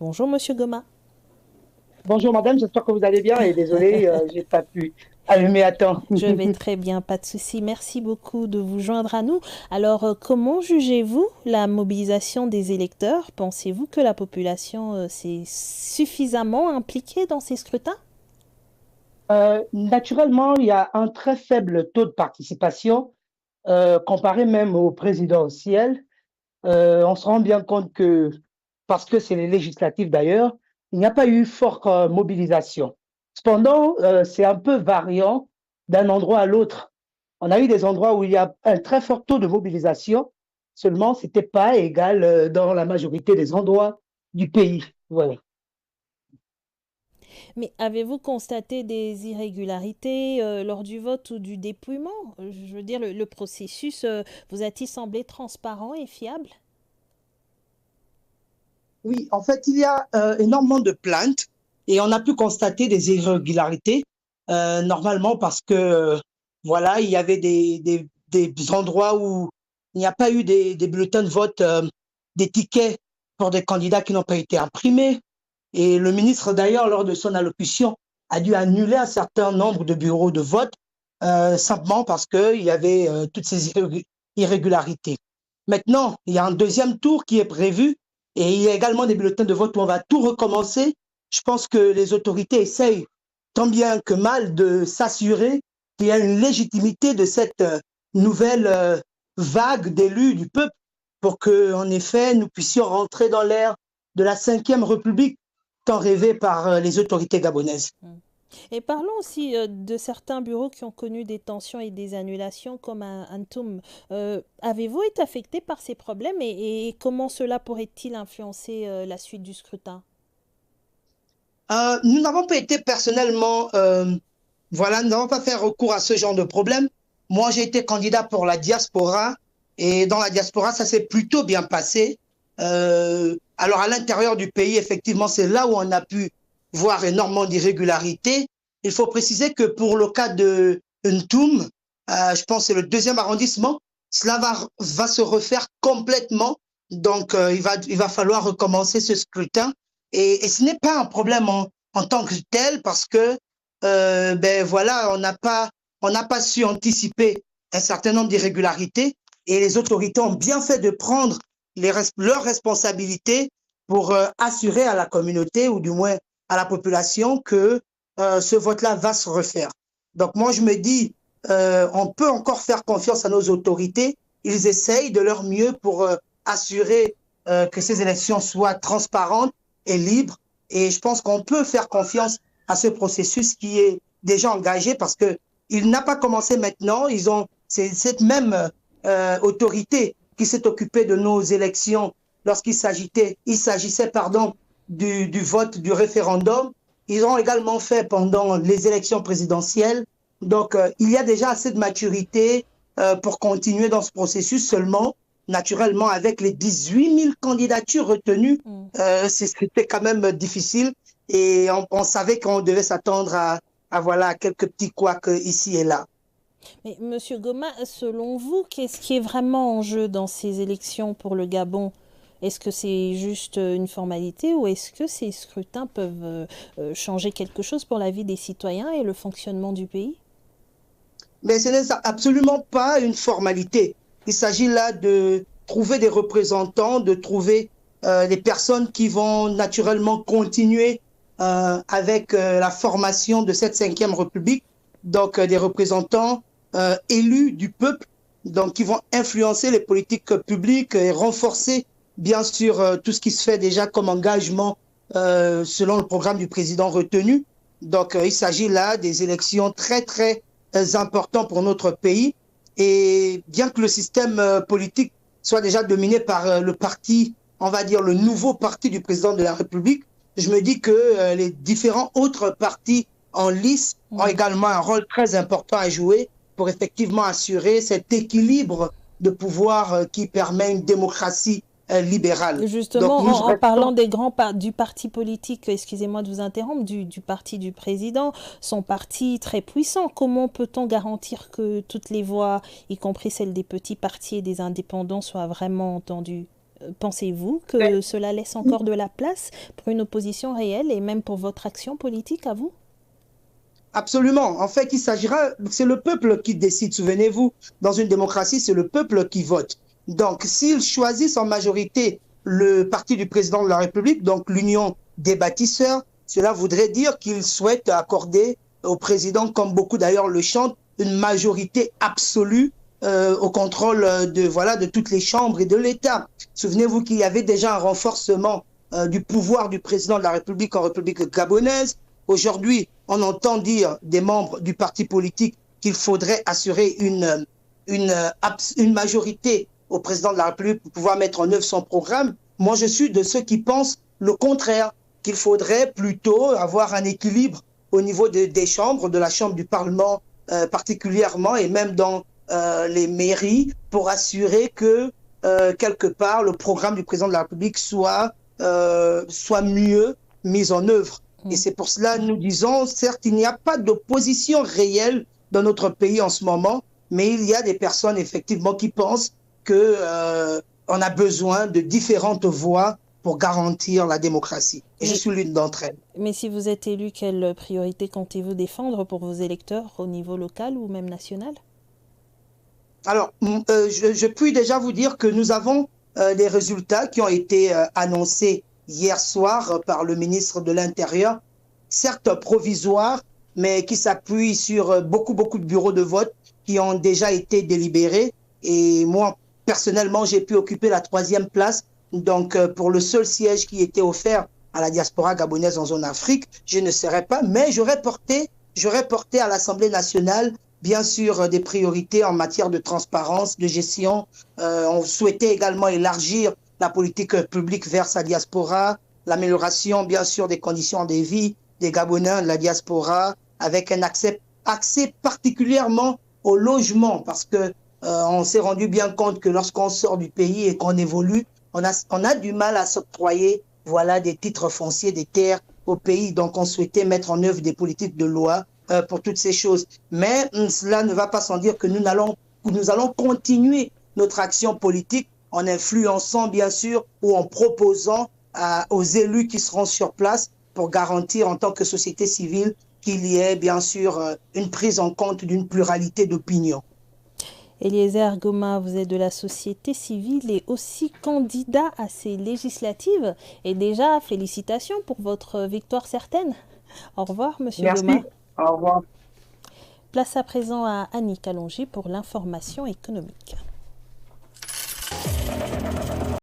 Bonjour, Monsieur Goma. Bonjour madame, j'espère que vous allez bien et désolé, j'ai pas pu allumer à temps. Je vais très bien, pas de souci. Merci beaucoup de vous joindre à nous. Alors, comment jugez-vous la mobilisation des électeurs? Pensez-vous que la population s'est suffisamment impliquée dans ces scrutins? Naturellement, il y a un très faible taux de participation comparé même au présidentiel. On se rend bien compte que, parce que c'est les législatives d'ailleurs, il n'y a pas eu forte mobilisation. Cependant, c'est un peu variant d'un endroit à l'autre. On a eu des endroits où il y a un très fort taux de mobilisation, seulement ce n'était pas égal dans la majorité des endroits du pays. Voilà. Mais avez-vous constaté des irrégularités lors du vote ou du dépouillement? Je veux dire, le processus vous a-t-il semblé transparent et fiable? Oui, en fait, il y a énormément de plaintes et on a pu constater des irrégularités, normalement parce que, voilà, il y avait des endroits où il n'y a pas eu des bulletins de vote, des tickets pour des candidats qui n'ont pas été imprimés. Et le ministre, d'ailleurs, lors de son allocution, a dû annuler un certain nombre de bureaux de vote, simplement parce qu'il y avait toutes ces irrégularités. Maintenant, il y a un deuxième tour qui est prévu et il y a également des bulletins de vote où on va tout recommencer. Je pense que les autorités essayent tant bien que mal de s'assurer qu'il y a une légitimité de cette nouvelle vague d'élus du peuple pour que, en effet, nous puissions rentrer dans l'ère de la Cinquième République tant rêvée par les autorités gabonaises. Et parlons aussi de certains bureaux qui ont connu des tensions et des annulations, comme un Antum. Avez-vous été affecté par ces problèmes et comment cela pourrait-il influencer la suite du scrutin? Nous n'avons pas été personnellement, voilà, nous n'avons pas fait recours à ce genre de problème. Moi, j'ai été candidat pour la diaspora et dans la diaspora, ça s'est plutôt bien passé. Alors, à l'intérieur du pays, effectivement, c'est là où on a pu voir énormément d'irrégularités. Il faut préciser que pour le cas de Ntoum, je pense que c'est le deuxième arrondissement, cela va se refaire complètement. Donc, il va falloir recommencer ce scrutin et ce n'est pas un problème en tant que tel parce que ben voilà, on n'a pas su anticiper un certain nombre d'irrégularités et les autorités ont bien fait de prendre leurs responsabilités pour assurer à la communauté ou du moins à la population que ce vote-là va se refaire. Donc moi je me dis, on peut encore faire confiance à nos autorités. Ils essayent de leur mieux pour assurer que ces élections soient transparentes et libre. Et je pense qu'on peut faire confiance à ce processus qui est déjà engagé parce que il n'a pas commencé maintenant. C'est cette même autorité qui s'est occupée de nos élections lorsqu'il s'agissait, pardon, du vote du référendum. Ils ont également fait pendant les élections présidentielles. Donc, il y a déjà assez de maturité pour continuer dans ce processus seulement. Naturellement, avec les 18 000 candidatures retenues, Mm. c'était quand même difficile et on savait qu'on devait s'attendre voilà, quelques petits couacs ici et là. Mais Monsieur Goma, selon vous, qu'est-ce qui est vraiment en jeu dans ces élections pour le Gabon? Est-ce que c'est juste une formalité ou est-ce que ces scrutins peuvent changer quelque chose pour la vie des citoyens et le fonctionnement du pays? Mais ce n'est absolument pas une formalité. Il s'agit là de trouver des représentants, de trouver des personnes qui vont naturellement continuer avec la formation de cette cinquième République, donc des représentants élus du peuple, donc qui vont influencer les politiques publiques et renforcer bien sûr tout ce qui se fait déjà comme engagement selon le programme du président retenu. Donc il s'agit là des élections très très importants pour notre pays. Et bien que le système politique soit déjà dominé par le parti, on va dire le nouveau parti du président de la République, je me dis que les différents autres partis en lice ont Mm. également un rôle très important à jouer pour effectivement assurer cet équilibre de pouvoir qui permet une démocratie libérale. Donc Justement, nous en restons. parlant du parti politique, excusez-moi de vous interrompre, du parti du président, son parti très puissant, comment peut-on garantir que toutes les voix, y compris celles des petits partis et des indépendants, soient vraiment entendues? Pensez-vous que cela laisse encore de la place pour une opposition réelle et même pour votre action politique à vous? Absolument. En fait, il s'agira, c'est le peuple qui décide. Souvenez-vous, dans une démocratie, c'est le peuple qui vote. Donc, s'ils choisissent en majorité le parti du président de la République, donc l'Union des bâtisseurs, cela voudrait dire qu'ils souhaitent accorder au président, comme beaucoup d'ailleurs le chantent, une majorité absolue au contrôle de toutes les chambres et de l'État. Souvenez-vous qu'il y avait déjà un renforcement du pouvoir du président de la République en République gabonaise. Aujourd'hui, on entend dire des membres du parti politique qu'il faudrait assurer une majorité au président de la République pour pouvoir mettre en œuvre son programme. Moi, je suis de ceux qui pensent le contraire, qu'il faudrait plutôt avoir un équilibre au niveau des chambres, de la chambre du Parlement particulièrement, et même dans les mairies, pour assurer que, quelque part, le programme du président de la République soit mieux mis en œuvre. Et c'est pour cela que nous disons, certes, il n'y a pas d'opposition réelle dans notre pays en ce moment, mais il y a des personnes effectivement qui pensent que on a besoin de différentes voies pour garantir la démocratie. Et je suis l'une d'entre elles. Mais si vous êtes élu, quelle priorité comptez-vous défendre pour vos électeurs au niveau local ou même national? Alors, je puis déjà vous dire que nous avons des résultats qui ont été annoncés hier soir par le ministre de l'Intérieur, certes provisoires, mais qui s'appuient sur beaucoup de bureaux de vote qui ont déjà été délibérés. Et moi, personnellement, j'ai pu occuper la 3e place. Donc, pour le seul siège qui était offert à la diaspora gabonaise en zone Afrique, je ne serais pas, mais j'aurais porté à l'Assemblée nationale, bien sûr, des priorités en matière de transparence, de gestion. On souhaitait également élargir la politique publique vers sa diaspora, l'amélioration, bien sûr, des conditions de vie des Gabonais de la diaspora, avec un accès particulièrement au logement, parce que on s'est rendu bien compte que lorsqu'on sort du pays et qu'on évolue, on a du mal à s'octroyer, des titres fonciers, des terres au pays. Donc, on souhaitait mettre en œuvre des politiques de loi pour toutes ces choses. Mais cela ne va pas sans dire que nous allons continuer notre action politique en influençant, bien sûr, ou en proposant aux élus qui seront sur place pour garantir en tant que société civile qu'il y ait, bien sûr, une prise en compte d'une pluralité d'opinions. Eliezer Goma, vous êtes de la société civile et aussi candidat à ces législatives. Et déjà, félicitations pour votre victoire certaine. Au revoir, monsieur Goma. Merci. Au revoir. Place à présent à Annie Kalonji pour l'information économique.